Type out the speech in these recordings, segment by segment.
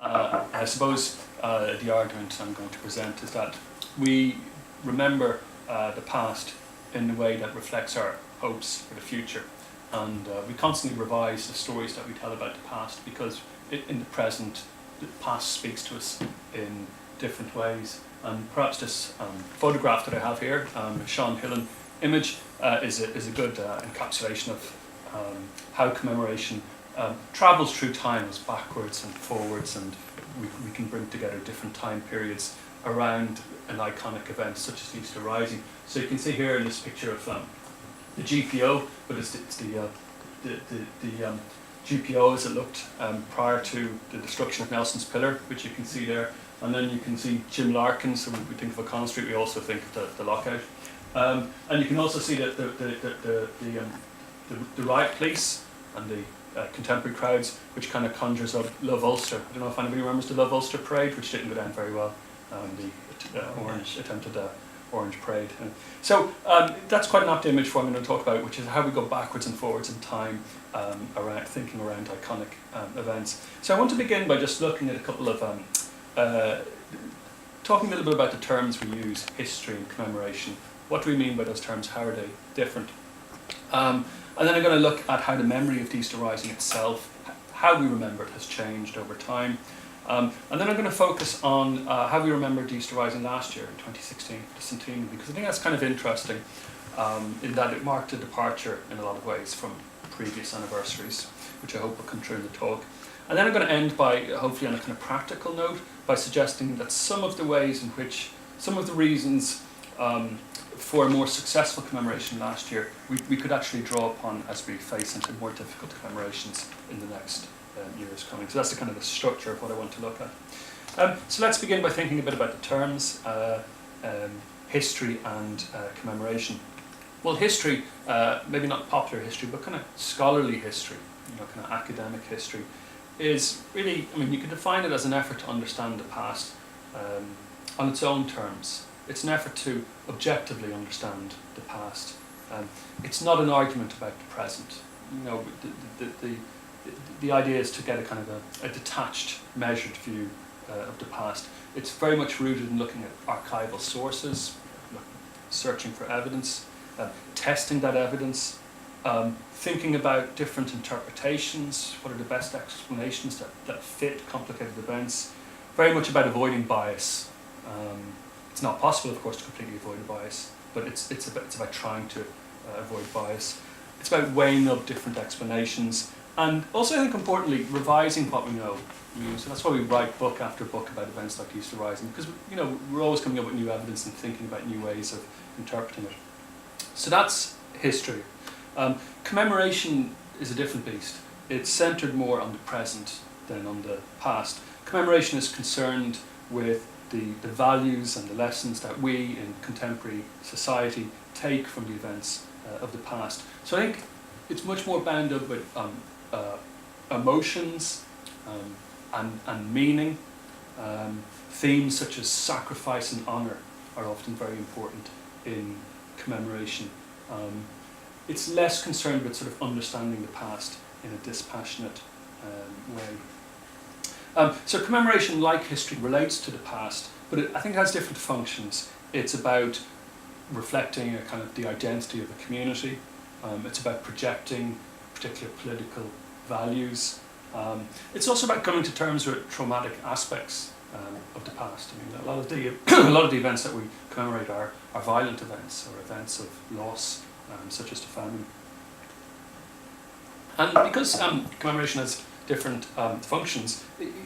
I suppose the argument I'm going to present is that we remember the past in a way that reflects our hopes for the future, and we constantly revise the stories that we tell about the past because in the present the past speaks to us in different ways. And perhaps this photograph that I have here, Sean Hillen image, is a good encapsulation of how commemoration travels through times, backwards and forwards, and we can bring together different time periods around an iconic event such as Easter Rising. So you can see here in this picture of the GPO, but it's the GPO as it looked prior to the destruction of Nelson's Pillar, which you can see there. And then you can see Jim Larkin, so when we think of O'Connell Street, we also think of the lockout. And you can also see that the riot police and the contemporary crowds, which kind of conjures up Love Ulster. I don't know if anybody remembers the Love Ulster parade, which didn't go down very well, the attempted orange parade. So that's quite an apt image for what I'm going to talk about, which is how we go backwards and forwards in time, thinking around iconic events. So I want to begin by just looking at a couple of talking a little bit about the terms we use, history and commemoration. What do we mean by those terms? How are they different? And then I'm going to look at how the memory of the Easter Rising itself, how we remember it, has changed over time. And then I'm going to focus on how we remembered the Easter Rising last year, in 2016, the centenary, because I think that's kind of interesting in that it marked a departure in a lot of ways from previous anniversaries, which I hope will come through in the talk. And then I'm going to end by, hopefully on a kind of practical note, by suggesting that some of the ways in which, some of the reasons for a more successful commemoration last year, we could actually draw upon as we face into more difficult commemorations in the next years coming. So that's the kind of the structure of what I want to look at. So let's begin by thinking a bit about the terms, history and commemoration. Well, history, maybe not popular history, but kind of scholarly history, kind of academic history, is really, you can define it as an effort to understand the past on its own terms. It's an effort to objectively understand the past. It's not an argument about the present. The idea is to get a kind of a detached, measured view of the past. It's very much rooted in looking at archival sources, searching for evidence, testing that evidence, thinking about different interpretations, what are the best explanations that fit complicated events, very much about avoiding bias. It's not possible, of course, to completely avoid a bias, but it's about trying to avoid bias. It's about weighing up different explanations, and also, I think importantly, revising what we know. So that's why we write book after book about events like Easter Rising, because we're always coming up with new evidence and thinking about new ways of interpreting it. So that's history. Commemoration is a different beast. It's centred more on the present than on the past. Commemoration is concerned with the values and the lessons that we in contemporary society take from the events of the past. So I think it's much more bound up with emotions and meaning. Themes such as sacrifice and honour are often very important in commemoration. It's less concerned with sort of understanding the past in a dispassionate way. So commemoration, like history, relates to the past, but I think it has different functions. It's about reflecting a kind of the identity of a community. It's about projecting particular political values. It's also about coming to terms with traumatic aspects of the past. A lot of the events that we commemorate are violent events or events of loss, such as the famine. And because commemoration has different functions,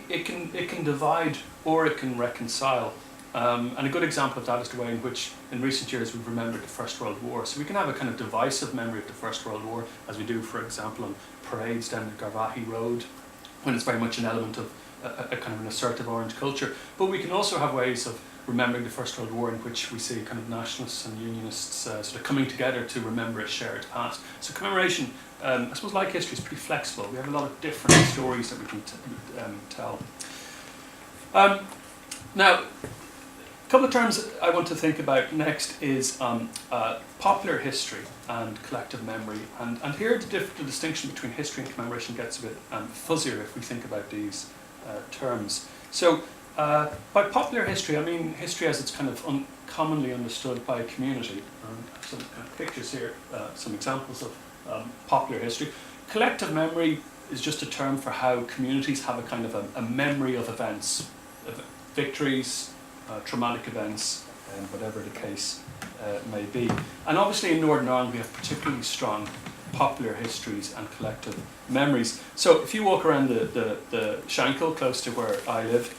it can divide or it can reconcile. And a good example of that is the way in which, in recent years, we've remembered the First World War. So we can have a kind of divisive memory of the First World War, as we do, for example, on parades down the Garvaghey Road, when it's very much an element of a kind of an assertive orange culture. But we can also have ways of remembering the First World War in which we see kind of nationalists and unionists sort of coming together to remember a shared past. So commemoration, I suppose, like history, is pretty flexible. We have a lot of different stories that we can tell. Now, a couple of terms I want to think about next is popular history and collective memory. And here the distinction between history and commemoration gets a bit fuzzier if we think about these terms. So by popular history, I mean history as it's kind of commonly understood by a community. Some kind of pictures here, some examples of popular history. Collective memory is just a term for how communities have a kind of a memory of events, of victories, traumatic events, whatever the case may be. And obviously in Northern Ireland we have particularly strong popular histories and collective memories. So if you walk around the Shankill, close to where I live,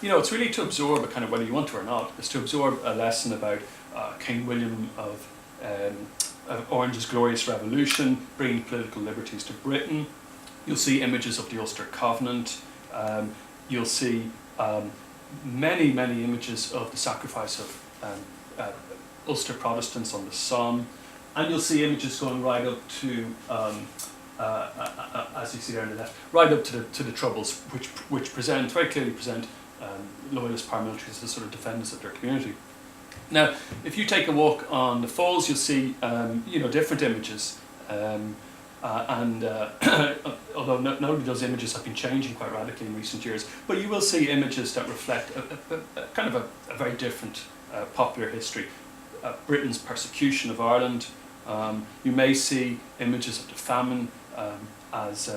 it's really to absorb a kind of, whether you want to or not, is to absorb a lesson about King William of Orange's glorious revolution, bringing political liberties to Britain. You'll see images of the Ulster Covenant. You'll see many, many images of the sacrifice of Ulster Protestants on the Somme. And you'll see images going right up to, as you see there on the left, right up to the Troubles, which very clearly present loyalist paramilitaries as the sort of defenders of their community. Now, if you take a walk on the Falls, you'll see different images. Although none of those images have been changing quite radically in recent years, but you will see images that reflect a very different popular history. Britain's persecution of Ireland. You may see images of the famine as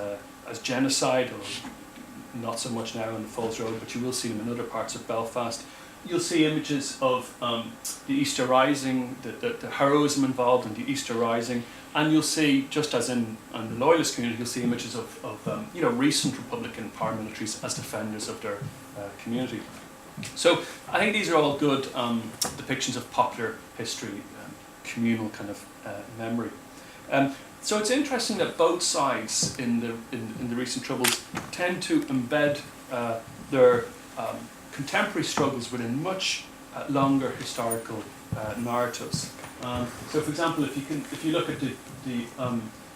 genocide, or not so much now on the Falls Road, but you will see them in other parts of Belfast. You'll see images of the Easter Rising, the heroism involved in the Easter Rising, and you'll see, just as in the Loyalist community, you'll see images of recent Republican paramilitaries as defenders of their community. So I think these are all good depictions of popular history, communal kind of memory. So it's interesting that both sides in the recent Troubles tend to embed their contemporary struggles within much longer historical narratives. So, for example, if you look at the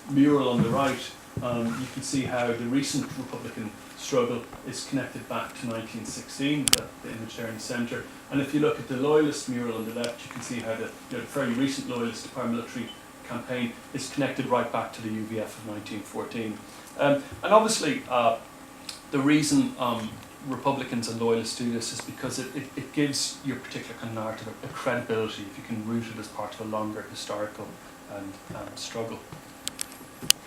mural on the right, you can see how the recent Republican struggle is connected back to 1916, the image there in the centre. And if you look at the Loyalist mural on the left, you can see how the fairly recent Loyalist paramilitary campaign is connected right back to the UVF of 1914. And obviously, the reason Republicans and Loyalists do this is because it gives your particular kind of narrative a credibility if you can root it as part of a longer historical struggle.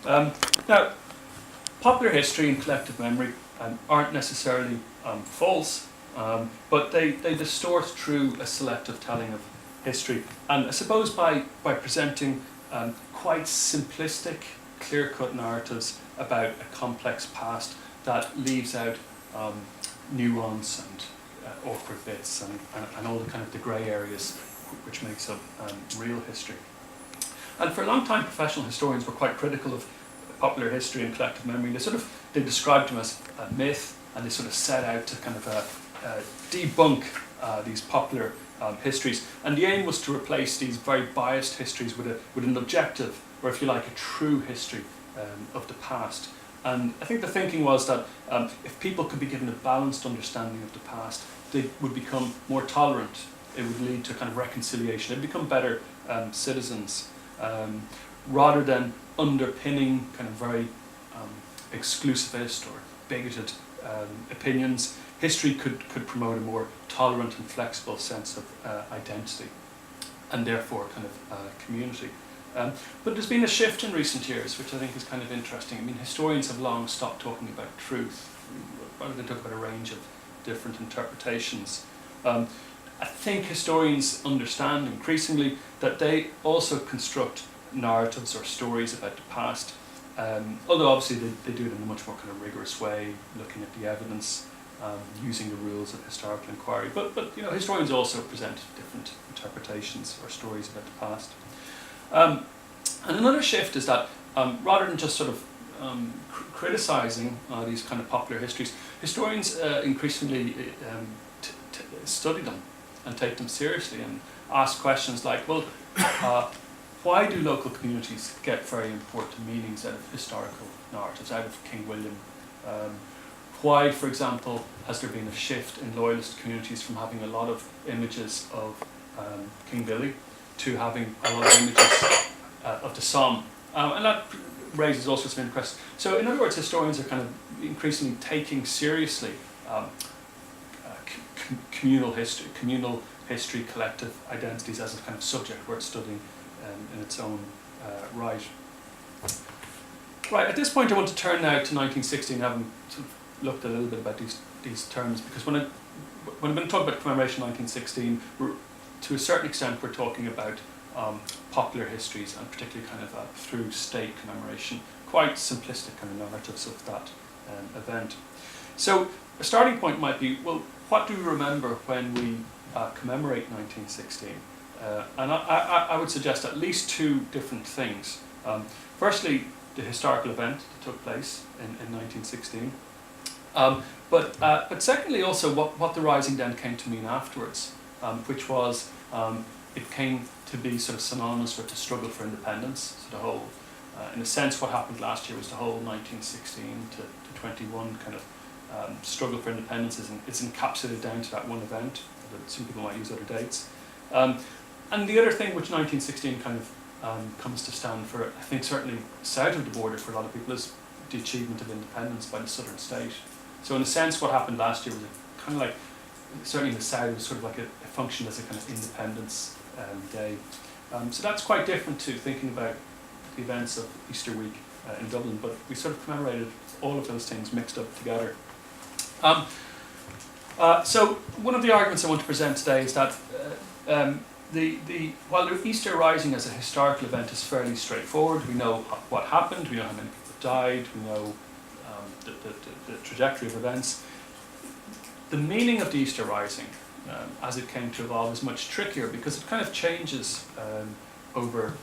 Now, popular history and collective memory aren't necessarily false, but they distort through a selective telling of history. And I suppose by presenting quite simplistic, clear-cut narratives about a complex past that leaves out nuance and awkward bits and all the kind of the grey areas which makes up real history. And for a long time, professional historians were quite critical of popular history and collective memory. They described them as a myth, and they sort of set out to kind of debunk these popular histories. And the aim was to replace these very biased histories with an objective, or if you like, a true history of the past. And I think the thinking was that if people could be given a balanced understanding of the past, they would become more tolerant. It would lead to kind of reconciliation. They'd become better citizens, rather than underpinning kind of very exclusivist or bigoted opinions. History could promote a more tolerant and flexible sense of identity, and therefore kind of community. But there's been a shift in recent years, which I think is kind of interesting. I mean, historians have long stopped talking about truth, rather than talk about a range of different interpretations. I think historians understand increasingly that they also construct narratives or stories about the past, although obviously they do it in a much more kind of rigorous way, looking at the evidence, using the rules of historical inquiry. But historians also present different interpretations or stories about the past. And another shift is that rather than just sort of criticising these kind of popular histories, historians increasingly study them and take them seriously and ask questions like, well, why do local communities get very important meanings out of historical narratives, out of King William? Why, for example, has there been a shift in Loyalist communities from having a lot of images of King Billy to having a lot of images of the Somme? And that raises all sorts of interest. So in other words, historians are kind of increasingly taking seriously communal history, collective identities as a kind of subject worth studying in its own right. Right, at this point I want to turn now to 1916, having sort of looked a little bit about these terms, because when I'm going to talk about Commemoration 1916, to a certain extent we're talking about popular histories, and particularly kind of through state commemoration, quite simplistic kind of narratives of that event. So a starting point might be, well, what do we remember when we commemorate 1916? And I would suggest at least two different things. Firstly, the historical event that took place in 1916. But secondly also what the Rising then came to mean afterwards, which was it came to be sort of synonymous with the struggle for independence. So the whole, in a sense, what happened last year was the whole 1916 to 21 kind of struggle for independence is encapsulated down to that one event. Some people might use other dates. And the other thing which 1916 kind of comes to stand for, I think certainly south of the border for a lot of people, is the achievement of independence by the southern state. So in a sense what happened last year was kind of like, certainly in the south, it was sort of like it functioned as a kind of independence day. So that's quite different to thinking about the events of Easter week in Dublin, but we sort of commemorated all of those things mixed up together. So one of the arguments I want to present today is that while the Easter Rising as a historical event is fairly straightforward, we know what happened, we know how many people died, we know the trajectory of events. The meaning of the Easter Rising, as it came to evolve, is much trickier because it kind of changes over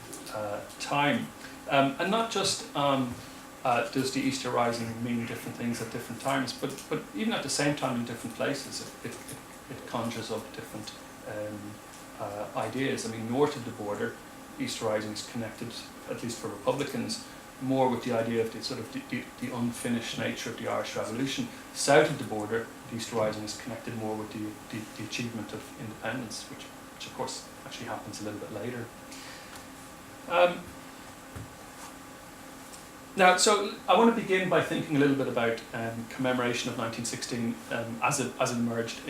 time. And not just does the Easter Rising mean different things at different times, but even at the same time in different places, it conjures up different ideas. I mean, north of the border, Easter Rising is connected, at least for Republicans, more with the idea of the sort of the unfinished nature of the Irish Revolution. South of the border, the Easter Rising is connected more with the achievement of independence, which of course actually happens a little bit later. Now, so I want to begin by thinking a little bit about commemoration of 1916 as it emerged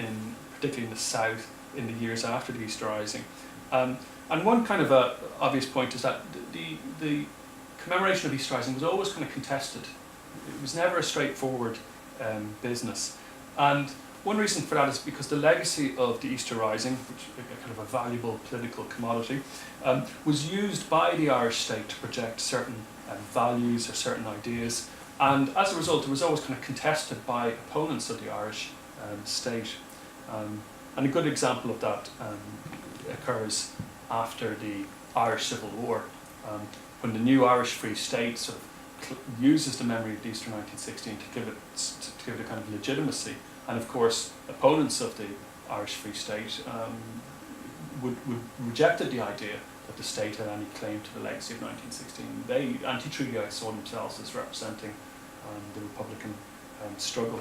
particularly in the south in the years after the Easter Rising. And one kind of obvious point is that the commemoration of Easter Rising was always kind of contested. It was never a straightforward business. And one reason for that is because the legacy of the Easter Rising, which is a kind of a valuable political commodity, was used by the Irish state to project certain values or certain ideas. And as a result, it was always kind of contested by opponents of the Irish state. And a good example of that occurs after the Irish Civil War, when the new Irish Free State sort of uses the memory of Easter 1916 to give it a kind of legitimacy. And of course, opponents of the Irish Free State would rejected the idea that the state had any claim to the legacy of 1916. Anti-treatyites saw themselves as representing the Republican struggle.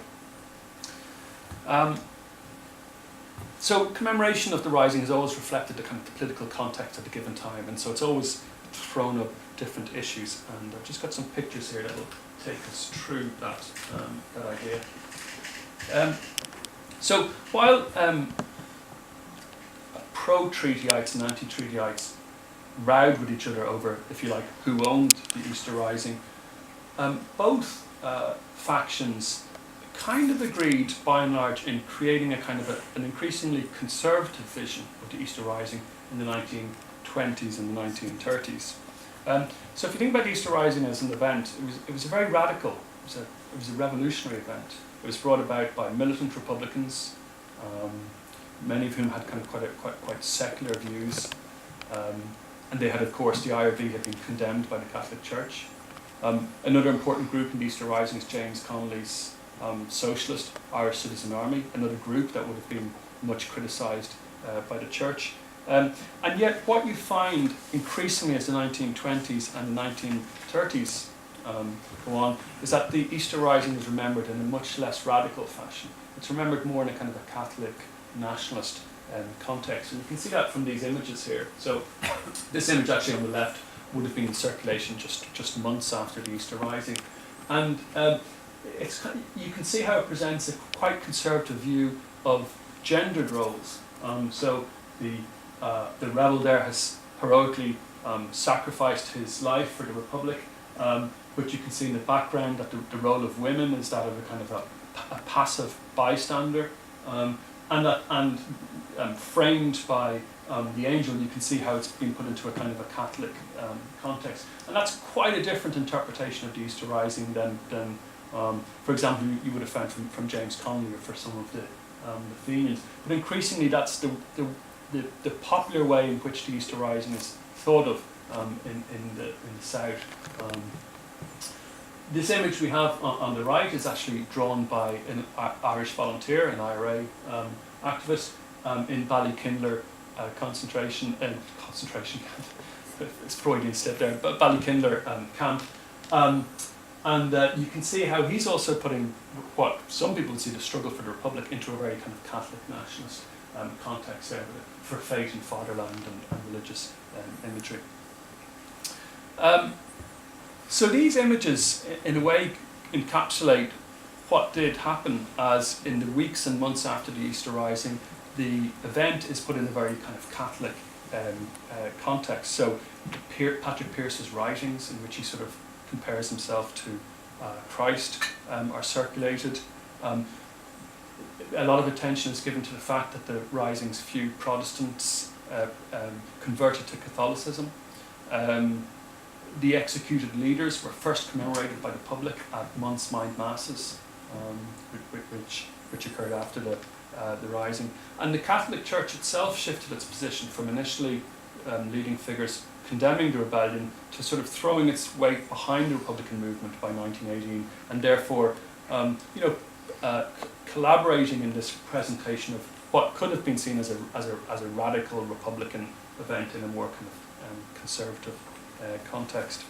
So commemoration of the Rising has always reflected the kind of the political context at a given time, and so it's always thrown up different issues. And I've just got some pictures here that will take us through that idea. So while pro-treatyites and anti-treatyites rowed with each other over, if you like, who owned the Easter Rising, both factions kind of agreed by and large in creating a kind of an increasingly conservative vision of the Easter Rising in the 1920s and the 1930s. So if you think about the Easter Rising as an event, it was a very radical, it was a revolutionary event. It was brought about by militant Republicans, many of whom had kind of quite secular views, and they had, of course, the IRB had been condemned by the Catholic Church. Another important group in the Easter Rising is James Connolly's Socialist Irish Citizen Army, another group that would have been much criticised by the Church. And yet what you find increasingly as the 1920s and the 1930s go on is that the Easter Rising is remembered in a much less radical fashion. It's remembered more in a kind of a Catholic nationalist context, and you can see that from these images here. So this image actually on the left would have been in circulation just months after the Easter Rising. And you can see how it presents a quite conservative view of gendered roles. So the rebel there has heroically sacrificed his life for the Republic, but you can see in the background that the role of women is that of a kind of a passive bystander, and framed by the angel, you can see how it's been put into a kind of a Catholic context, and that's quite a different interpretation of the Easter Rising than for example, you would have found from James Connolly or for some of the Fenians. But increasingly, that's the popular way in which the Easter Rising is thought of in the South. This image we have on the right is actually drawn by an Irish volunteer, an IRA activist, in Ballykindler concentration camp. It's Freudian slip there, but Ballykindler camp. And you can see how he's also putting what some people would see the struggle for the Republic into a very kind of Catholic nationalist context there, for faith and fatherland and religious imagery. So these images, in a way, encapsulate what did happen, as in the weeks and months after the Easter Rising, the event is put in a very kind of Catholic context. So Patrick Pearse's writings, in which he sort of compares himself to Christ, are circulated. A lot of attention is given to the fact that the Rising's few Protestants converted to Catholicism. The executed leaders were first commemorated by the public at month's mind masses, which occurred after the Rising. And the Catholic Church itself shifted its position from initially leading figures condemning the rebellion to sort of throwing its weight behind the Republican movement by 1918, and therefore collaborating in this presentation of what could have been seen as a radical Republican event in a more kind of conservative context.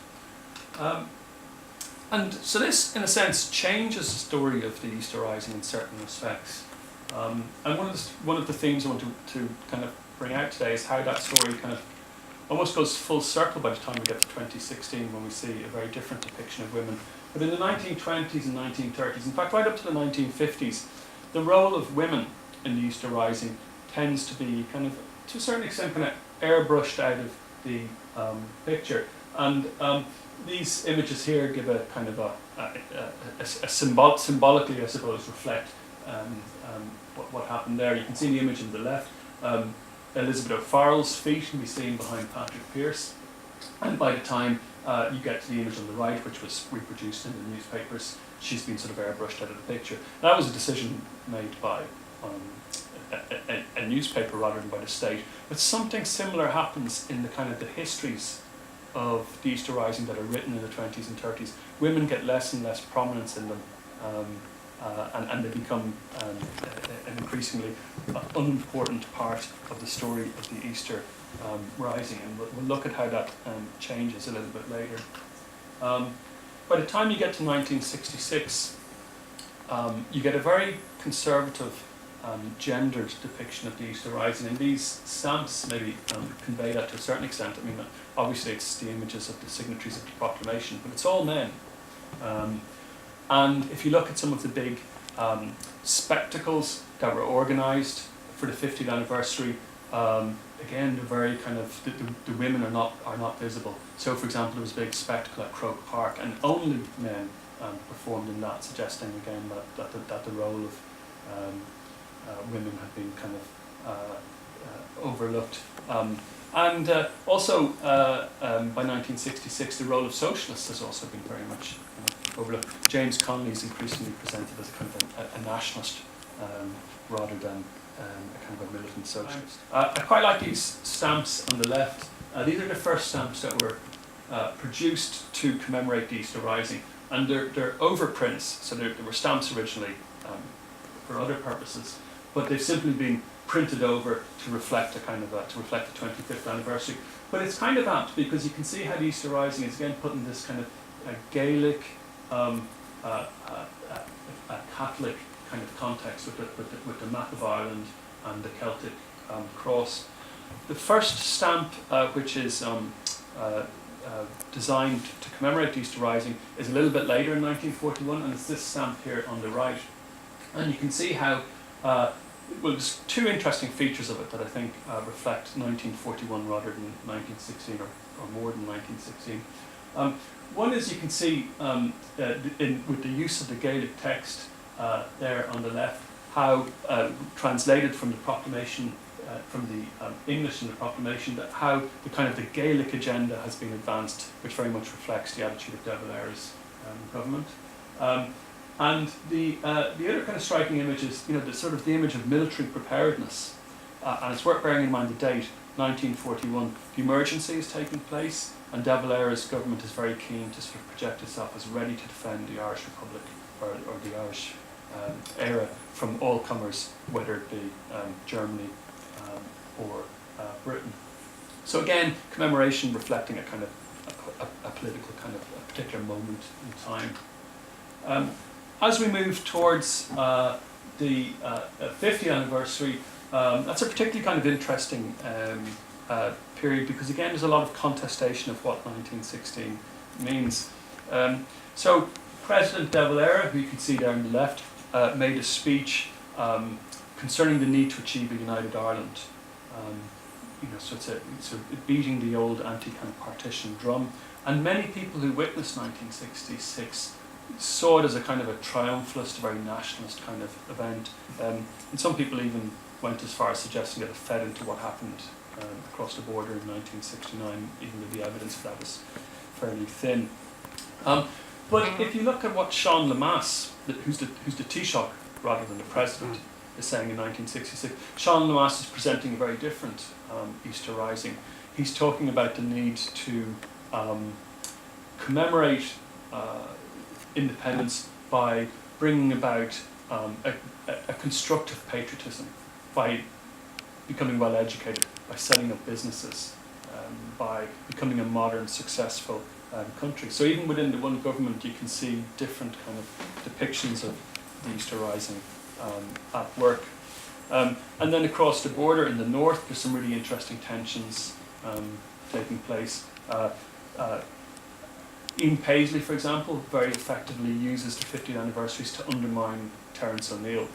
And so this, in a sense, changes the story of the Easter Rising in certain respects. And one of the themes I want to kind of bring out today is how that story kind of almost goes full circle by the time we get to 2016, when we see a very different depiction of women. But in the 1920s and 1930s, in fact right up to the 1950s, the role of women in the Easter Rising tends to be kind of, to a certain extent, kind of airbrushed out of the picture. And these images here give a kind of symbolically, I suppose, reflect what happened there. You can see the image on the left. Elizabeth O'Farrell's feet can be seen behind Patrick Pearse, and by the time you get to the image on the right, which was reproduced in the newspapers, she's been sort of airbrushed out of the picture. That was a decision made by a newspaper rather than by the state. But something similar happens in the kind of the histories of the Easter Rising that are written in the 20s and 30s. Women get less and less prominence in them, and they become an increasingly unimportant part of the story of the Easter Rising, and we'll look at how that changes a little bit later. By the time you get to 1966, you get a very conservative gendered depiction of the Easter Rising, and these stamps maybe convey that to a certain extent. I mean, obviously it's the images of the signatories of the proclamation, but it's all men. And if you look at some of the big spectacles that were organised for the 50th anniversary, again, they're very kind of, the women are not visible. So, for example, there was a big spectacle at Croke Park, and only men performed in that, suggesting again that the role of women had been kind of overlooked. And also, by 1966, the role of socialists has also been very much overlooked. James Connolly is increasingly presented as kind of a nationalist rather than a kind of a militant socialist. I quite like these stamps on the left. These are the first stamps that were produced to commemorate the Easter Rising, and they're overprints. So there were stamps originally for other purposes, but they've simply been printed over to reflect a kind of to reflect the 25th anniversary. But it's kind of apt because you can see how the Easter Rising is again put in this kind of Gaelic, Catholic kind of context with the map of Ireland and the Celtic cross. The first stamp, which is designed to commemorate the Easter Rising is a little bit later in 1941, and it's this stamp here on the right. And you can see how, well, there's two interesting features of it that I think reflect 1941 rather than 1916 or more than 1916. One is you can see with the use of the Gaelic text there on the left, how translated from the proclamation, from the English in the proclamation, that how the kind of the Gaelic agenda has been advanced, which very much reflects the attitude of De Valera's government. And the other kind of striking image is, the sort of the image of military preparedness, and it's worth bearing in mind the date, 1941. The emergency is taking place, and De Valera's government is very keen to sort of project itself as ready to defend the Irish Republic or the Irish era from all comers, whether it be Germany or Britain. So again, commemoration reflecting a kind of a political kind of a particular moment in time. As we move towards the 50th anniversary, that's a particularly kind of interesting period, because again there's a lot of contestation of what 1916 means. So President De Valera, who you can see there on the left, made a speech concerning the need to achieve a united Ireland. So it's beating the old anti-kind of partition drum, and many people who witnessed 1966 saw it as a kind of a triumphalist, very nationalist kind of event, and some people even went as far as suggesting that it fed into what happened across the border in 1969, even though the evidence of that was fairly thin. But if you look at what Sean Lemass, who's the Taoiseach rather than the President, is saying in 1966, Sean Lemass is presenting a very different Easter Rising. He's talking about the need to commemorate independence by bringing about a constructive patriotism, by becoming well educated, by setting up businesses, by becoming a modern, successful country. So even within the one government, you can see different kind of depictions of the Easter Rising at work. And then across the border in the north, there's some really interesting tensions taking place. Ian Paisley, for example, very effectively uses the 50th anniversaries to undermine Terence O'Neill.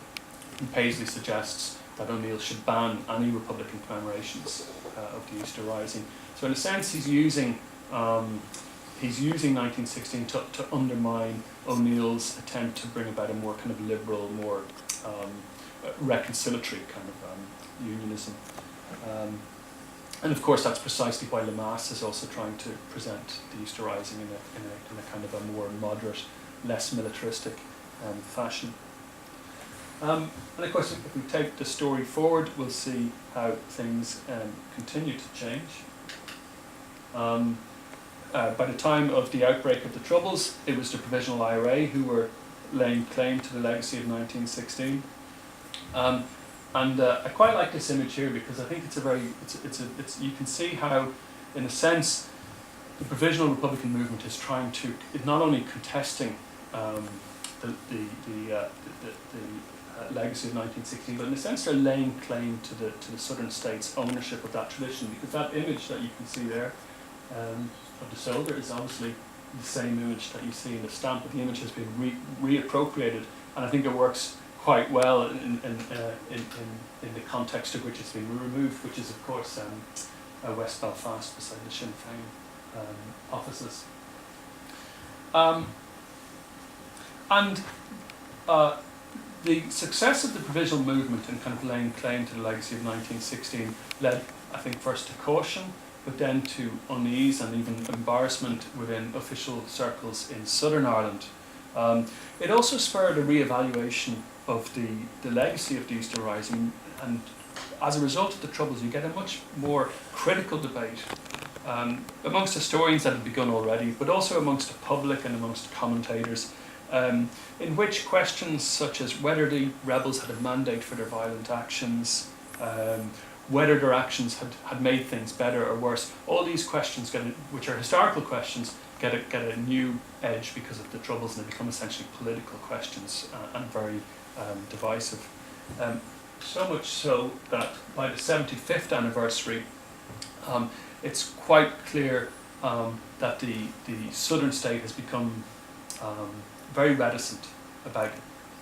And Paisley suggests that O'Neill should ban any Republican commemorations of the Easter Rising. So in a sense, he's using 1916 to undermine O'Neill's attempt to bring about a more kind of liberal, more reconciliatory kind of unionism. And of course, that's precisely why Lemass is also trying to present the Easter Rising in a kind of a more moderate, less militaristic fashion. And of course, if we take the story forward, we'll see how things continue to change. By the time of the outbreak of the Troubles, it was the Provisional IRA who were laying claim to the legacy of 1916. And I quite like this image here, because I think you can see how, in a sense, the Provisional Republican movement is trying to, not only contesting the legacy of 1916, but in a sense they're laying claim to the southern states' ownership of that tradition, because that image that you can see there of the soldier is obviously the same image that you see in the stamp, but the image has been reappropriated, and I think it works quite well in the context of which it's been removed, which is of course West Belfast beside the Sinn Féin offices. The success of the provisional movement in kind of laying claim to the legacy of 1916 led, I think, first to caution, but then to unease and even embarrassment within official circles in Southern Ireland. It also spurred a re-evaluation of the legacy of the Easter Rising, and as a result of the Troubles, you get a much more critical debate amongst historians that had begun already, but also amongst the public and amongst commentators, in which questions such as whether the rebels had a mandate for their violent actions, whether their actions had made things better or worse, all these questions, which are historical questions, get a new edge because of the Troubles, and they become essentially political questions and very divisive. So much so that by the 75th anniversary, it's quite clear that the southern state has become very reticent about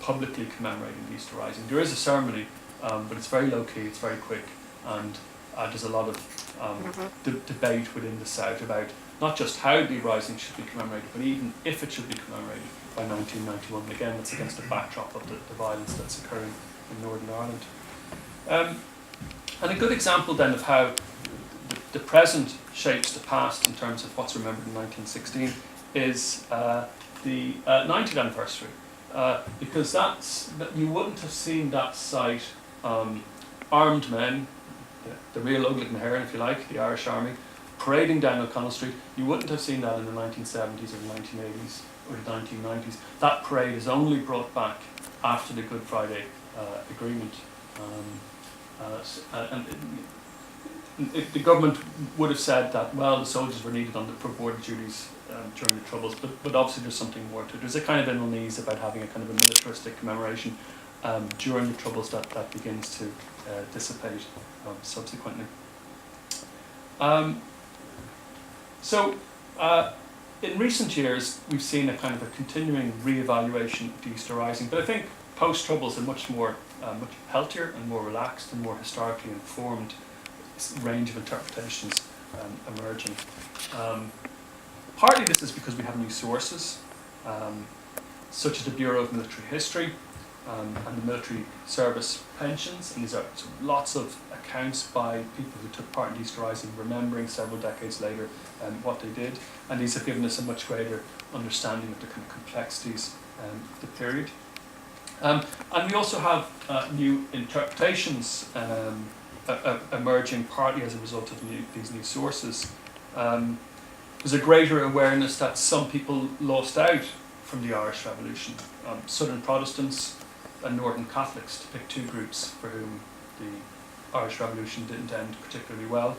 publicly commemorating the Easter Rising. There is a ceremony, but it's very low key, it's very quick, and there's a lot of debate within the South about not just how the Rising should be commemorated, but even if it should be commemorated by 1991. And again, that's against the backdrop of the violence that's occurring in Northern Ireland. And a good example then of how the present shapes the past in terms of what's remembered in 1916 is the 90th anniversary. Because you wouldn't have seen that site, armed men, the real Ugly Maharan, if you like, the Irish Army, parading down O'Connell Street. You wouldn't have seen that in the 1970s or the 1980s or the 1990s. That parade is only brought back after the Good Friday Agreement. The government would have said that, well, the soldiers were needed for border duties during the Troubles, but obviously there's something more to it. There's a kind of an unease about having a kind of a militaristic commemoration during the Troubles that begins to dissipate subsequently. In recent years, we've seen a kind of a continuing re-evaluation of the Easter Rising, but I think post-Troubles a much healthier and more relaxed and more historically informed range of interpretations emerging. Partly this is because we have new sources, such as the Bureau of Military History and the military service pensions, and these are lots of accounts by people who took part in the Easter Rising, remembering several decades later what they did, and these have given us a much greater understanding of the kind of complexities of the period. And we also have new interpretations emerging partly as a result of these new sources. There's a greater awareness that some people lost out from the Irish Revolution. Southern Protestants and Northern Catholics, to pick two groups for whom the Irish Revolution didn't end particularly well.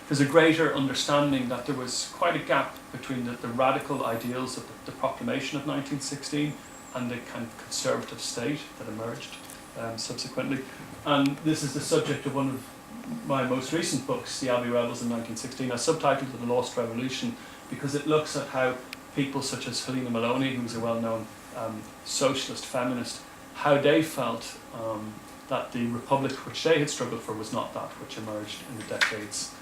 There's a greater understanding that there was quite a gap between the radical ideals of the proclamation of 1916 and the kind of conservative state that emerged subsequently. And this is the subject of one of my most recent books, The Abbey Rebels in 1916. I subtitled it The Lost Revolution because it looks at how people such as Helena Maloney, who was a well-known socialist feminist, how they felt that the republic which they had struggled for was not that which emerged in the decades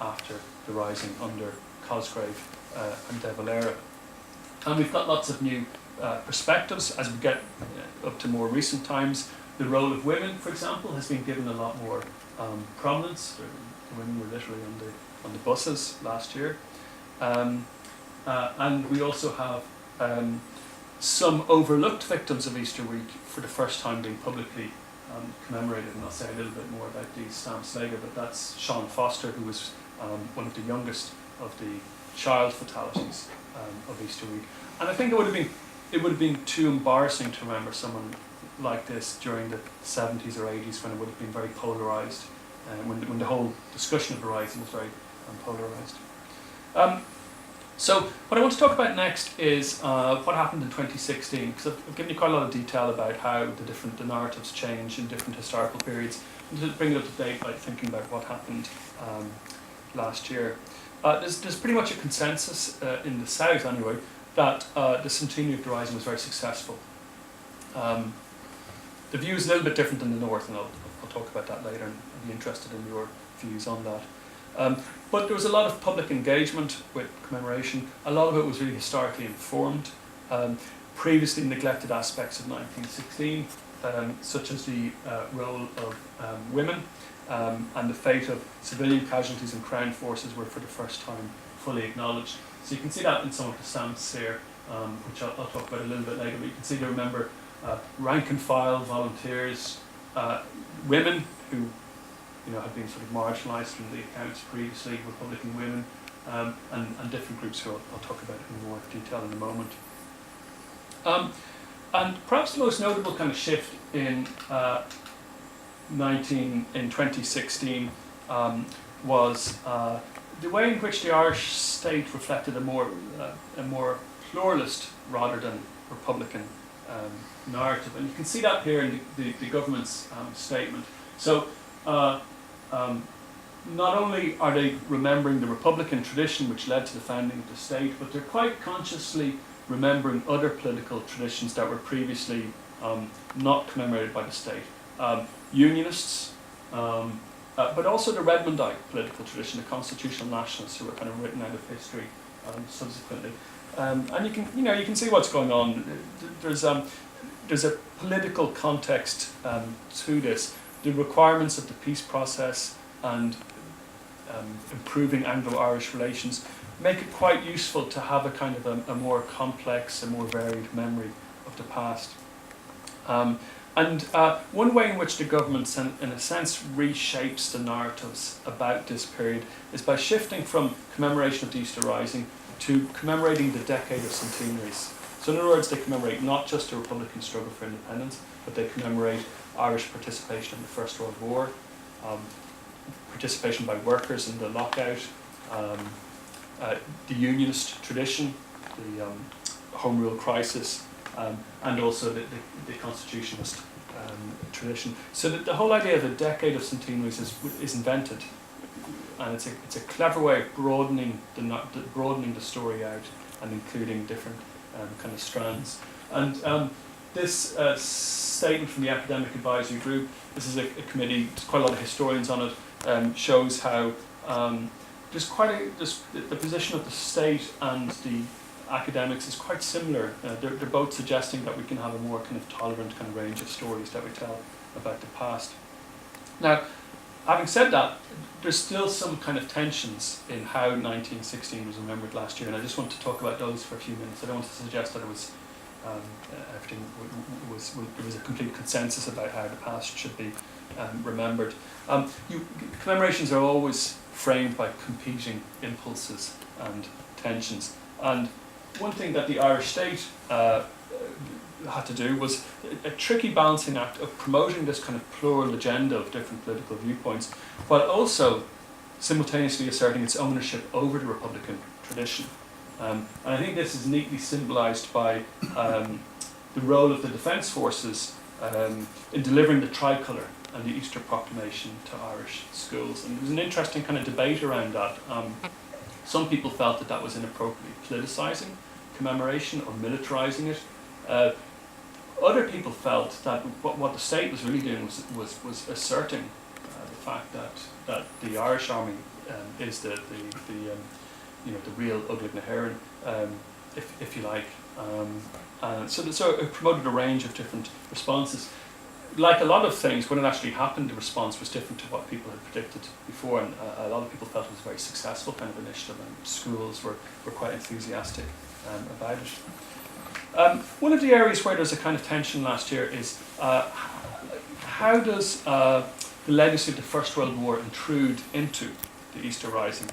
after the Rising under Cosgrave and De Valera. And we've got lots of new perspectives as we get up to more recent times. The role of women, for example, has been given a lot more prominence. The women were literally on the buses last year. And we also have some overlooked victims of Easter week for the first time being publicly commemorated, and I'll say a little bit more about these stamps later, but that's Sean Foster, who was one of the youngest of the child fatalities of Easter week. And I think it would have been too embarrassing to remember someone like this during the 70s or 80s, when it would have been very polarised, when the whole discussion of the Rising was very polarised. So what I want to talk about next is what happened in 2016, because I've given you quite a lot of detail about how the narratives change in different historical periods, and to bring it up to date by thinking about what happened last year. There's pretty much a consensus in the South anyway that the centenary of the Rising was very successful. The view is a little bit different in the North, and I'll talk about that later, and I'd be interested in your views on that. But there was a lot of public engagement with commemoration. A lot of it was really historically informed. Previously neglected aspects of 1916, such as the role of women and the fate of civilian casualties and Crown forces were for the first time fully acknowledged. So you can see that in some of the stamps here, which I'll talk about a little bit later, but you can see to remember rank and file volunteers, women who had been sort of marginalised from the accounts previously, Republican women, and different groups who I'll talk about in more detail in a moment. And perhaps the most notable kind of shift in 2016 was the way in which the Irish state reflected a more pluralist rather than Republican narrative, and you can see that here in the government's statement. So not only are they remembering the Republican tradition which led to the founding of the state, but they're quite consciously remembering other political traditions that were previously not commemorated by the state. Unionists, but also the Redmondite political tradition, the constitutional nationalists who were kind of written out of history subsequently. And you can see what's going on. There's a political context to this. The requirements of the peace process and improving Anglo-Irish relations make it quite useful to have a kind of a more complex, a more varied memory of the past. One way in which the government, in a sense, reshapes the narratives about this period is by shifting from commemoration of the Easter Rising to commemorating the decade of centenaries. So in other words, they commemorate not just the Republican struggle for independence, but they commemorate Irish participation in the First World War, participation by workers in the lockout, the unionist tradition, the Home Rule crisis, and also the constitutionalist tradition. So that the whole idea of a decade of centenaries is invented, and it's a clever way of broadening the story out and including different kind of strands. And this statement from the Academic Advisory Group, this is a committee, there's quite a lot of historians on it, shows how the position of the state and the academics is quite similar. They're both suggesting that we can have a more kind of tolerant kind of range of stories that we tell about the past. Now, having said that, there's still some kind of tensions in how 1916 was remembered last year, and I just want to talk about those for a few minutes. I don't want to suggest that it was everything there was a complete consensus about how the past should be remembered. Commemorations are always framed by competing impulses and tensions, and one thing that the Irish state had to do was a tricky balancing act of promoting this kind of plural agenda of different political viewpoints, while also simultaneously asserting its ownership over the Republican tradition. And I think this is neatly symbolised by the role of the Defence Forces in delivering the tricolour and the Easter Proclamation to Irish schools. And there was an interesting kind of debate around that. Some people felt that that was inappropriately politicising commemoration or militarising it. Other people felt that what the state was really doing was asserting the fact that the Irish Army is the real Ugly na hÉireann, if you like. So it promoted a range of different responses. Like a lot of things, when it actually happened, the response was different to what people had predicted before, and a lot of people felt it was a very successful kind of initiative, and schools were quite enthusiastic about it. One of the areas where there's a kind of tension last year is how does the legacy of the First World War intrude into the Easter Rising?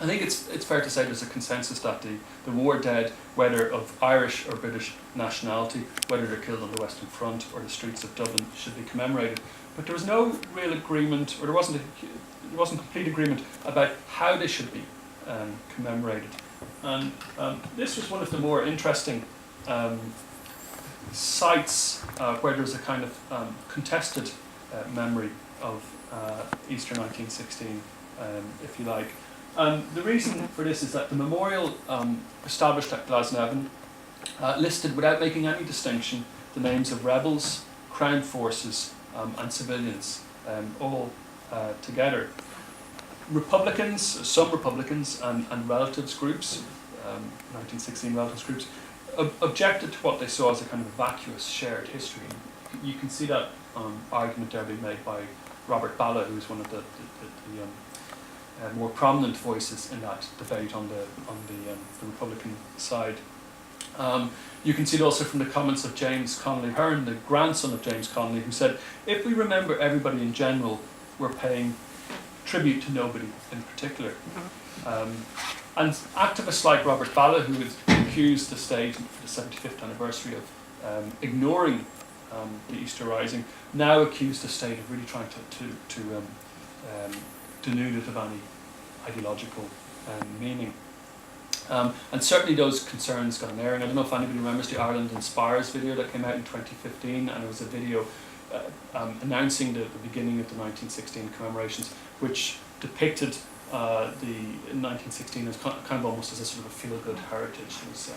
I think it's fair to say there's a consensus that the war dead, whether of Irish or British nationality, whether they're killed on the Western Front or the streets of Dublin, should be commemorated. But there was no real agreement, or there wasn't complete agreement about how they should be commemorated. And this was one of the more interesting sites where there was a kind of contested memory of Easter 1916, if you like. And the reason for this is that the memorial established at Glasnevin listed, without making any distinction, the names of rebels, Crown forces and civilians, all together. Republicans, some Republicans and relatives groups, 1916 relatives groups, objected to what they saw as a kind of vacuous shared history. You can see that argument there being made by Robert Balla, who was one of the more prominent voices in that debate on the Republican side. You can see it also from the comments of James Connolly Hearn, the grandson of James Connolly, who said, "If we remember everybody in general, we're paying tribute to nobody in particular." And activists like Robert Balla, who had accused the state for the 75th anniversary of ignoring the Easter Rising, now accuse the state of really trying to denude it of any ideological meaning. And certainly those concerns got an airing. I don't know if anybody remembers the Ireland Inspires video that came out in 2015, and it was a video announcing the beginning of the 1916 commemorations, which depicted the 1916 as kind of almost as a sort of a feel-good heritage. There was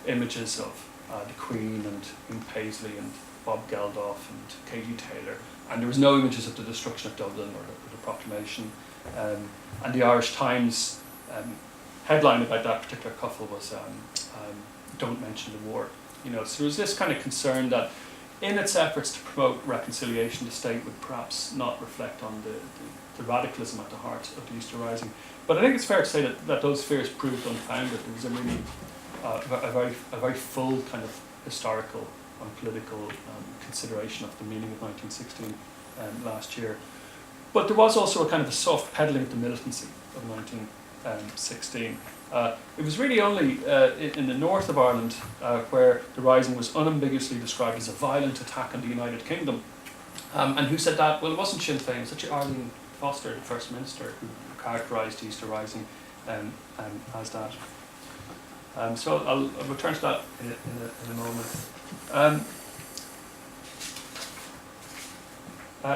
images of the Queen and Hugh Paisley and Bob Geldof and K.G. Taylor, and there was no images of the destruction of Dublin or the proclamation. And the Irish Times headline about that particular couple was "Don't mention the war." You know, so there was this kind of concern that in its efforts to promote reconciliation, the state would perhaps not reflect on the radicalism at the heart of the Easter Rising. But I think it's fair to say that those fears proved unfounded. There was a really a very full kind of historical and political consideration of the meaning of 1916 last year. But there was also a kind of a soft peddling of the militancy of 1916. It was really only in the north of Ireland where the Rising was unambiguously described as a violent attack on the United Kingdom. And who said that? Well, it wasn't Sinn Féin, it was actually Arlene Foster, the First Minister, who characterised the Easter Rising as that. So I'll return to that in a moment.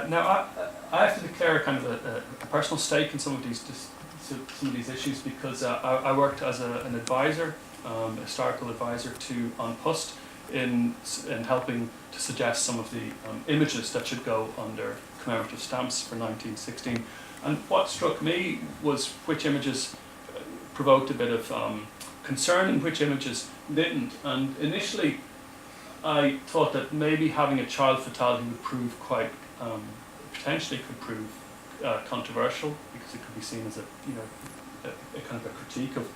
Now, I have to declare a kind of a personal stake in some of these issues because I worked as an advisor, a historical advisor to An Post in helping to suggest some of the images that should go under commemorative stamps for 1916. And what struck me was which images provoked a bit of concern and which images didn't. And initially, I thought that maybe having a child fatality would prove quite, potentially could prove controversial, because it could be seen as a kind of a critique of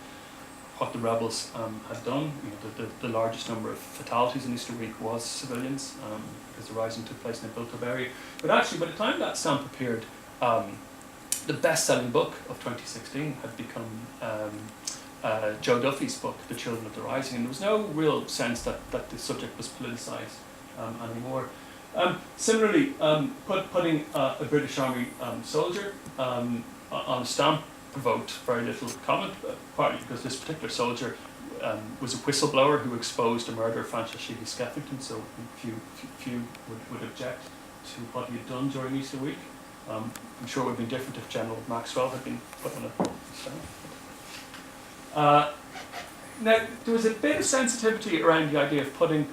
what the rebels had done. You know, the largest number of fatalities in Easter week was civilians, because the Rising took place in a built-up area. But actually, by the time that stamp appeared, the best-selling book of 2016 had become Joe Duffy's book, The Children of the Rising, and there was no real sense that the subject was politicised anymore. Similarly, putting a British Army soldier on a stamp provoked very little comment, partly because this particular soldier was a whistleblower who exposed the murder of Francis Sheehy Skeffington, so few would object to what he had done during Easter week. I'm sure it would have been different if General Maxwell had been put on a stamp. Now, there was a bit of sensitivity around the idea of putting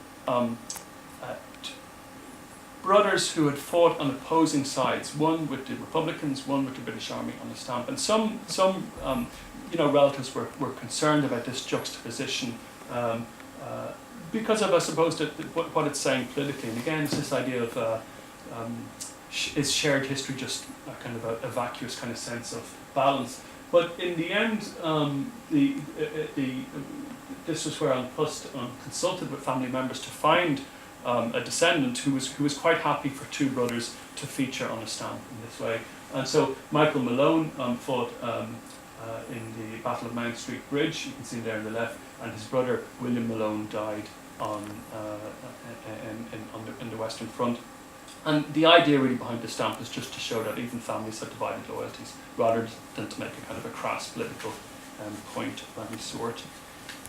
brothers who had fought on opposing sides, one with the Republicans, one with the British Army, on the stamp. And some relatives were concerned about this juxtaposition because of, I suppose, what it's saying politically. And again, it's this idea of is shared history just a kind of a vacuous kind of sense of balance? But in the end, this was where An Post consulted with family members to find a descendant who was quite happy for two brothers to feature on a stamp in this way. And so Michael Malone fought in the Battle of Mount Street Bridge, you can see there on the left, and his brother William Malone died in the Western Front. And the idea really behind the stamp is just to show that even families have divided loyalties, rather than to make a kind of a crass political point of any sort.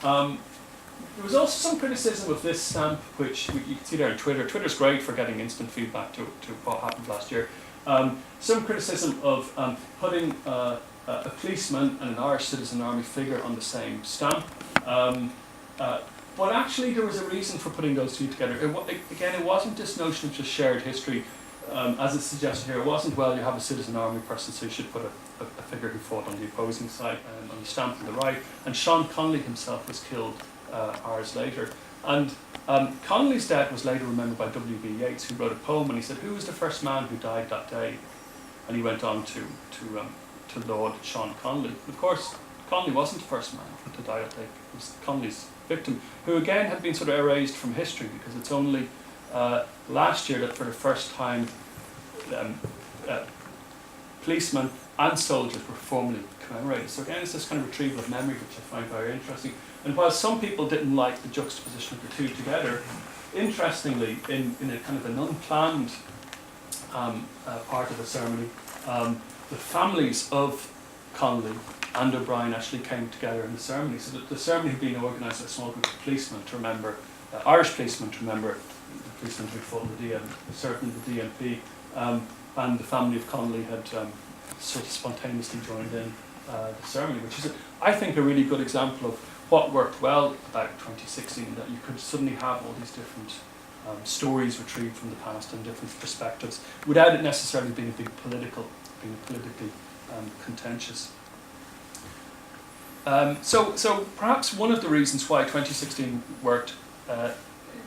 There was also some criticism of this stamp, which you can see there on Twitter. Twitter's great for getting instant feedback to what happened last year. Some criticism of putting a policeman and an Irish Citizen Army figure on the same stamp. But actually there was a reason for putting those two together. It wasn't this notion of just shared history, as it's suggested here. It wasn't, well, you have a Citizen Army person, so you should put a figure who fought on the opposing side on the stamp on the right. And Sean Connolly himself was killed hours later. And Connolly's death was later remembered by W.B. Yeats, who wrote a poem, and he said, "Who was the first man who died that day?" And he went on to laud Sean Connolly. Of course, Connolly wasn't the first man to die that day. It was Connolly's victim, who again had been sort of erased from history, because it's only last year that for the first time policemen and soldiers were formally commemorated. So again, it's this kind of retrieval of memory, which I find very interesting. And while some people didn't like the juxtaposition of the two together, interestingly, in a kind of an unplanned part of the ceremony, the families of Connolly and O'Brien actually came together in the ceremony. So the ceremony had been organised by a small group of policemen to remember, Irish policemen to remember the policemen who fought in the served in the DMP, and the family of Connolly had sort of spontaneously joined in the ceremony, which is, I think, a really good example of what worked well about 2016, that you could suddenly have all these different stories retrieved from the past and different perspectives without it necessarily being politically contentious. So perhaps one of the reasons why 2016 worked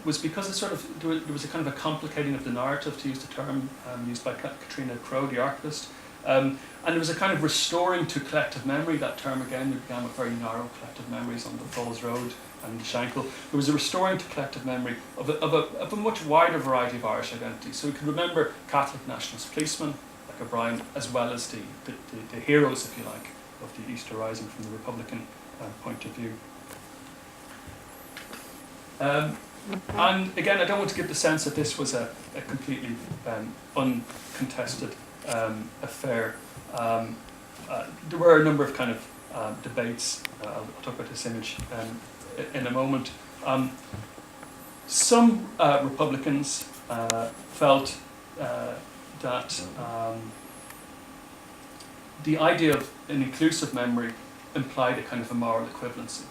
was because there was a kind of a complicating of the narrative, to use the term used by Katrina Crowe, the archivist. And there was a kind of restoring to collective memory. That term again began with very narrow collective memories on the Falls Road and the Shankill. There was a restoring to collective memory of a much wider variety of Irish identities. So we could remember Catholic nationalist policemen like O'Brien, as well as the heroes, if you like, of the Easter Rising from the Republican point of view. And again, I don't want to give the sense that this was a completely uncontested affair. There were a number of kind of debates. I'll talk about this image in a moment. Some Republicans felt that the idea of an inclusive memory implied a kind of a moral equivalency,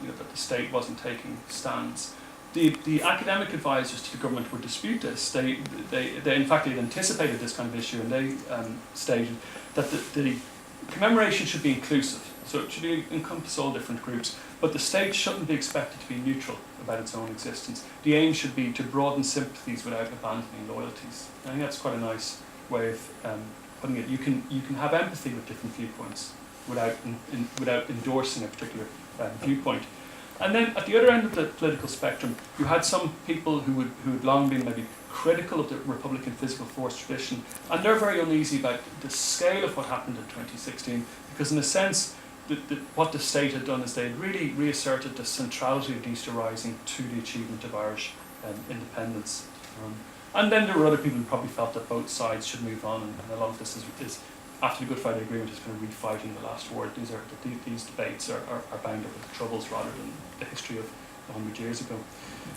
that the state wasn't taking stands. The academic advisors to the government would dispute this. They in fact had anticipated this kind of issue, and they stated that the commemoration should be inclusive, so it should encompass all different groups, but the state shouldn't be expected to be neutral about its own existence. The aim should be to broaden sympathies without abandoning loyalties. I think that's quite a nice way of putting it. You can have empathy with different viewpoints without endorsing a particular viewpoint. And then at the other end of the political spectrum, you had some people who had long been maybe critical of the Republican physical force tradition, and they're very uneasy about the scale of what happened in 2016, because in a sense, what the state had done is they had really reasserted the centrality of the Easter Rising to the achievement of Irish independence. And then there were other people who probably felt that both sides should move on, and a lot of this is after the Good Friday Agreement, is kind of refighting the last war. These debates are bound up with troubles rather than the history of 100 years ago.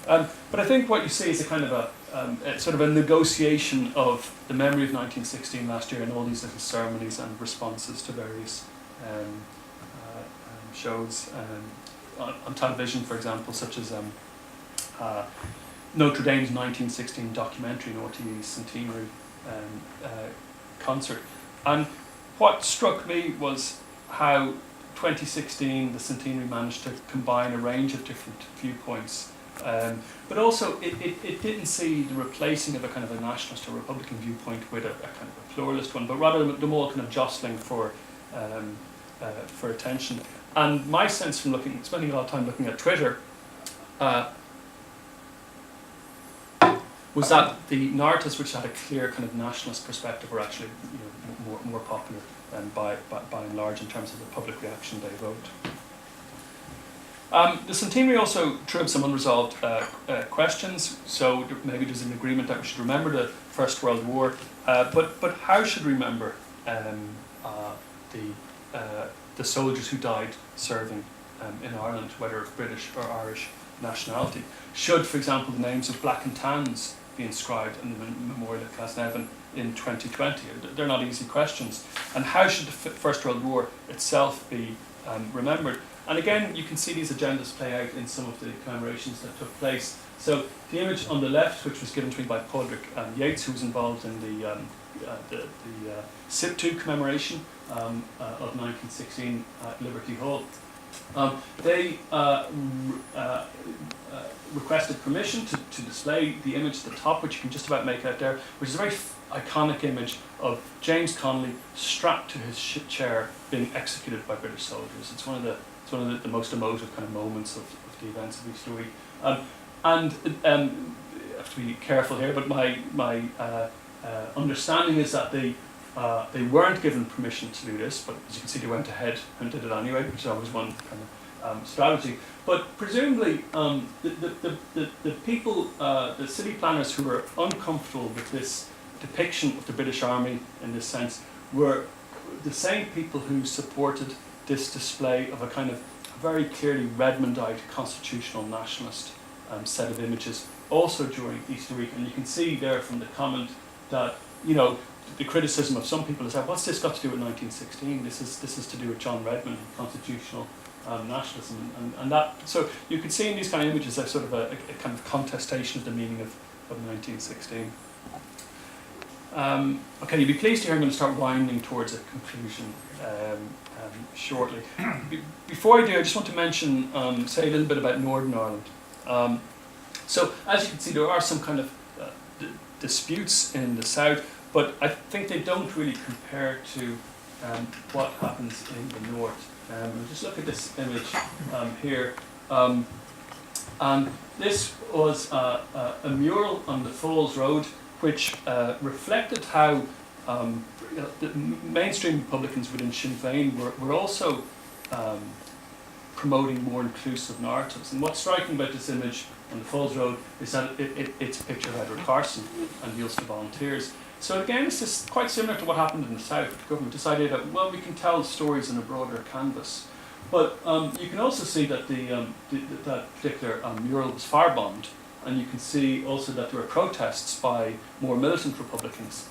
But I think what you see is a kind of a sort of a negotiation of the memory of 1916 last year and all these little ceremonies and responses to various shows on television, for example, such as Notre Dame's 1916 documentary and RTE's centenary concert. And what struck me was how 2016, the centenary, managed to combine a range of different viewpoints. But also, it didn't see the replacing of a kind of a nationalist or Republican viewpoint with a kind of a pluralist one, but rather them all kind of jostling for attention. And my sense from spending a lot of time looking at Twitter, was that the narratives which had a clear kind of nationalist perspective were actually more popular by and large in terms of the public reaction they evoked. The centenary also threw up some unresolved questions. So maybe there's an agreement that we should remember the First World War, but how should we remember the soldiers who died serving in Ireland, whether of British or Irish nationality? Should, for example, the names of Black and Tans be inscribed in the memorial at Glasnevin in 2020? They're not easy questions. And how should the First World War itself be remembered? And again, you can see these agendas play out in some of the commemorations that took place. So the image on the left, which was given to me by Padraig Yates, who was involved in the SIP2 commemoration of 1916 at Liberty Hall. They requested permission to display the image at the top, which you can just about make out there, which is a very iconic image of James Connolly strapped to his chair being executed by British soldiers. It's one of the most emotive kind of moments of the events of Easter week. And I have to be careful here, but my understanding is that they weren't given permission to do this, but as you can see, they went ahead and did it anyway, which is always one kind of strategy. But presumably, the people, the city planners who were uncomfortable with this depiction of the British Army in this sense were the same people who supported this display of a kind of very clearly Redmondite constitutional nationalist set of images also during Easter week. And you can see there from the comment that, the criticism of some people is that what's this got to do with 1916? This is to do with John Redmond, constitutional nationalism, and that. So you could see in these kind of images there's sort of a kind of contestation of the meaning of 1916. Okay, you'll be pleased to hear I'm going to start winding towards a conclusion shortly. Before I do, I just want to mention, say a little bit about Northern Ireland. So as you can see, there are some kind of disputes in the south, but I think they don't really compare to what happens in the north. Just look at this image here. And this was a mural on the Falls Road, which reflected how the mainstream Republicans within Sinn Féin were also promoting more inclusive narratives. And what's striking about this image on the Falls Road is that it's a picture of Edward Carson and the Ulster Volunteers. So again, this is quite similar to what happened in the south. The government decided that, well, we can tell stories on a broader canvas. But you can also see that that particular mural was firebombed, and you can see also that there were protests by more militant Republicans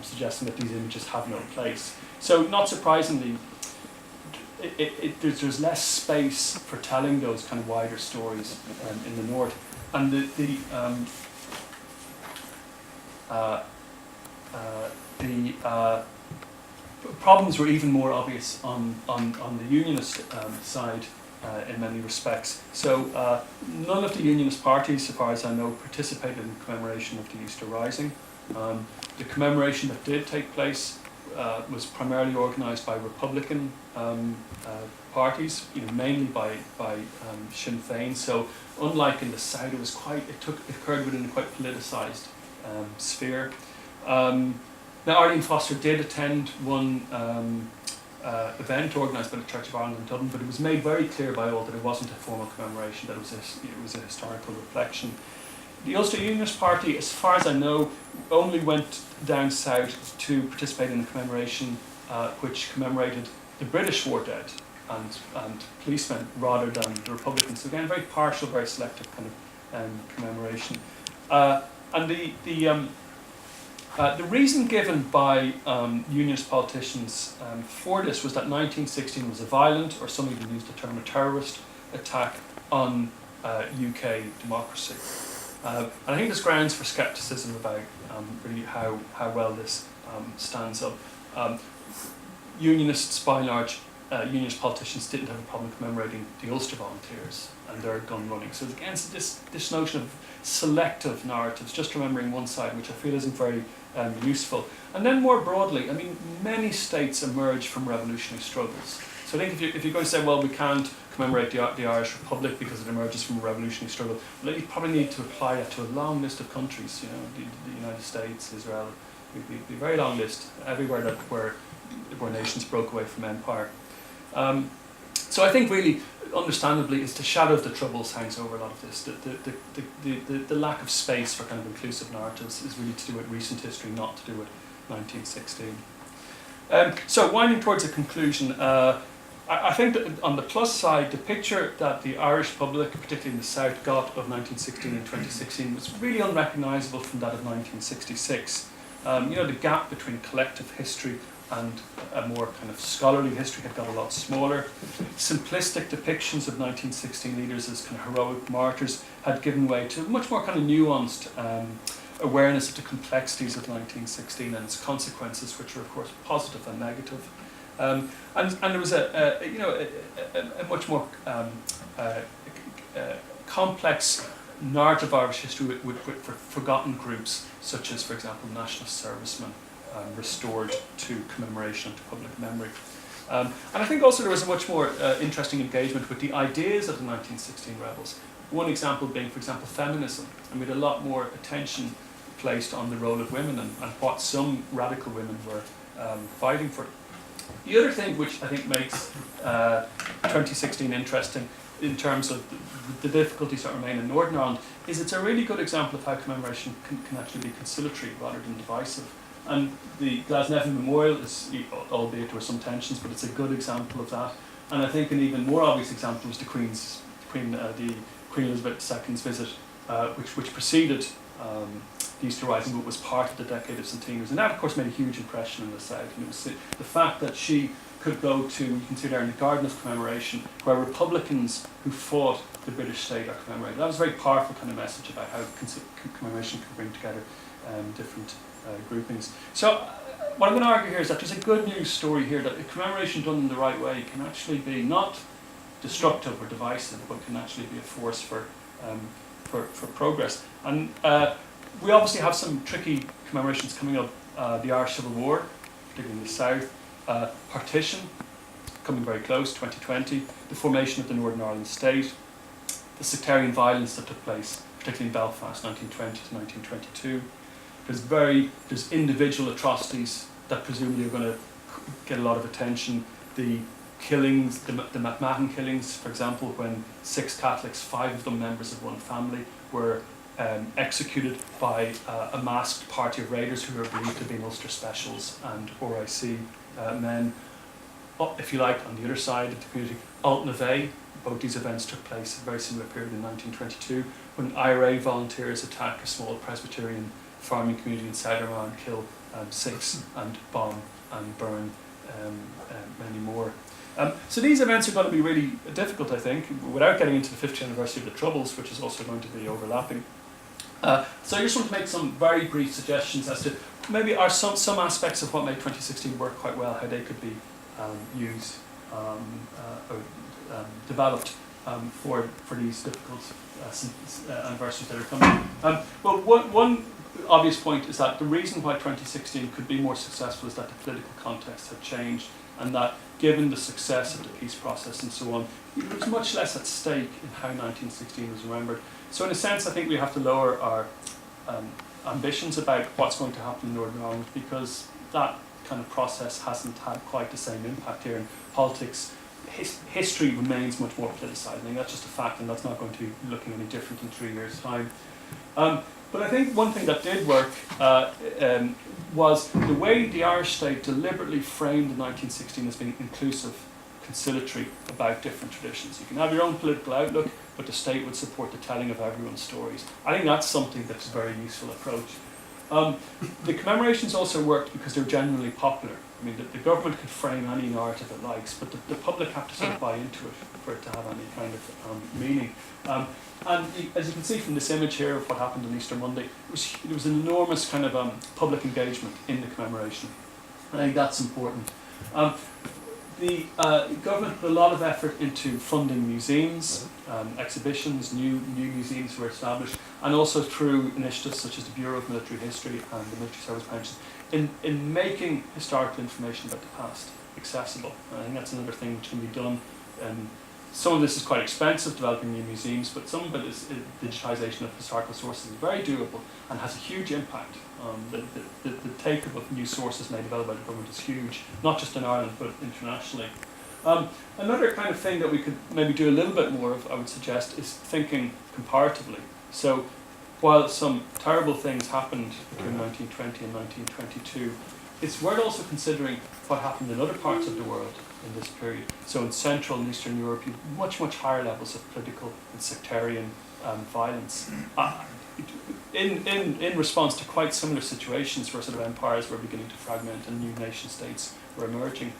suggesting that these images have no place. So not surprisingly, there's less space for telling those kind of wider stories in the north, and the problems were even more obvious on the Unionist side in many respects. So none of the Unionist parties, so far as I know, participated in the commemoration of the Easter Rising. The commemoration that did take place was primarily organised by Republican parties, mainly by Sinn Féin. So unlike in the south, it occurred within a quite politicised sphere. Now, Arlene Foster did attend one event organised by the Church of Ireland in Dublin, but it was made very clear by all that it wasn't a formal commemoration, that it was a historical reflection. The Ulster Unionist Party, as far as I know, only went down south to participate in a commemoration which commemorated the British war dead and policemen rather than the Republicans. So again, very partial, very selective kind of commemoration. And the reason given by Unionist politicians for this was that 1916 was a violent, or some even used the term a terrorist, attack on UK democracy. And I think there's grounds for scepticism about really how well this stands up. Unionists, by and large, Unionist politicians didn't have a problem commemorating the Ulster Volunteers and their gun running. So against this notion of selective narratives, just remembering one side, which I feel isn't very useful. And then more broadly, I mean, many states emerge from revolutionary struggles. So I think if you're going to say, well, we can't commemorate the Irish Republic because it emerges from a revolutionary struggle, well, you probably need to apply that to a long list of countries, the United States, Israel, a very long list, everywhere where nations broke away from empire. So I think really, understandably, it's the shadow of the Troubles hangs over a lot of this. The lack of space for kind of inclusive narratives is really to do with recent history, not to do with 1916. So winding towards a conclusion, I think that on the plus side, the picture that the Irish public, particularly in the South, got of 1916 and 2016 was really unrecognisable from that of 1966. The gap between collective history and a more kind of scholarly history had got a lot smaller. Simplistic depictions of 1916 leaders as kind of heroic martyrs had given way to much more kind of nuanced awareness of the complexities of 1916 and its consequences, which were of course positive and negative. And there was a much more complex narrative Irish history with forgotten groups, such as, for example, nationalist servicemen, restored to commemoration and to public memory. And I think also there was a much more interesting engagement with the ideas of the 1916 rebels. One example being, for example, feminism, and with a lot more attention placed on the role of women and what some radical women were fighting for. The other thing which I think makes 2016 interesting in terms of the difficulties that remain in Northern Ireland is it's a really good example of how commemoration can actually be conciliatory rather than divisive. And the Glasnevin Memorial is, albeit there were some tensions, but it's a good example of that. And I think an even more obvious example was the Queen Elizabeth II's visit, which preceded the Easter Rising, but was part of the decade of centenaries. And that, of course, made a huge impression in the South. And it was the fact that she could go to, you can see there in the Garden of Commemoration, where Republicans who fought the British state are commemorated. That was a very powerful kind of message about how commemoration could bring together different groupings. So what I'm going to argue here is that there's a good news story here, that a commemoration done in the right way can actually be not destructive or divisive, but can actually be a force for progress. And we obviously have some tricky commemorations coming up. The Irish Civil War, particularly in the South. Partition, coming very close, 2020. The formation of the Northern Ireland state. The sectarian violence that took place, particularly in Belfast, 1920 to 1922. There's individual atrocities that presumably are going to get a lot of attention. The killings, the McMahon killings, for example, when 6 Catholics, 5 of them members of one family, were executed by a masked party of raiders who were believed to be Ulster specials and RIC men. If you like, on the other side of the community, Alt-Neve, both these events took place at a very similar period in 1922, when IRA volunteers attack a small Presbyterian farming community in South Armagh and kill 6 and bomb and burn many more. So these events are going to be really difficult, I think, without getting into the 50th anniversary of the Troubles, which is also going to be overlapping. So I just want to make some very brief suggestions as to maybe are some aspects of what made 2016 work quite well, how they could be used or developed for these difficult anniversaries that are coming. Well, one obvious point is that the reason why 2016 could be more successful is that the political context had changed, and that given the success of the peace process and so on, there was much less at stake in how 1916 was remembered. So in a sense, I think we have to lower our ambitions about what's going to happen in Northern Ireland, because that kind of process hasn't had quite the same impact here in politics. History remains much more politicised. I think that's just a fact, and that's not going to be looking any different in 3 years' time. But I think one thing that did work was the way the Irish state deliberately framed the 1916 as being inclusive, conciliatory about different traditions. You can have your own political outlook, but the state would support the telling of everyone's stories. I think that's something that's a very useful approach. The commemorations also worked because they're genuinely popular. I mean, the government could frame any narrative it likes, but the public have to sort of buy into it for it to have any kind of meaning. And as you can see from this image here of what happened on Easter Monday, it was an enormous kind of public engagement in the commemoration. I think that's important. The government put a lot of effort into funding museums, exhibitions, new museums were established, and also through initiatives such as the Bureau of Military History and the Military Service Pensions, in making historical information about the past accessible. And I think that's another thing which can be done. Some of this is quite expensive, developing new museums, but some of it is digitisation of historical sources is very doable and has a huge impact. The take-up of new sources made available by the government is huge, not just in Ireland, but internationally. Another kind of thing that we could maybe do a little bit more of, I would suggest, is thinking comparatively. So while some terrible things happened between 1920 and 1922, it's worth also considering what happened in other parts of the world in this period. So in Central and Eastern Europe, you have much, much higher levels of political and sectarian violence. In response to quite similar situations where sort of empires were beginning to fragment and new nation states were emerging.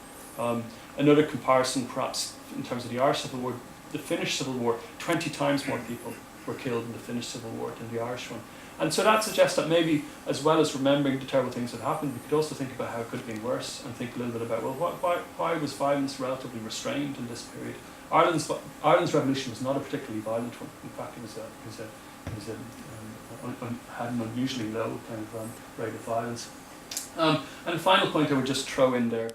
Another comparison, perhaps, in terms of the Irish Civil War, the Finnish Civil War, 20 times more people were killed in the Finnish Civil War than the Irish one. And so that suggests that maybe, as well as remembering the terrible things that happened, we could also think about how it could have been worse, and think a little bit about, well, why was violence relatively restrained in this period? Ireland's revolution was not a particularly violent one. In fact, had an unusually low kind of rate of violence. And the final point I would just throw in there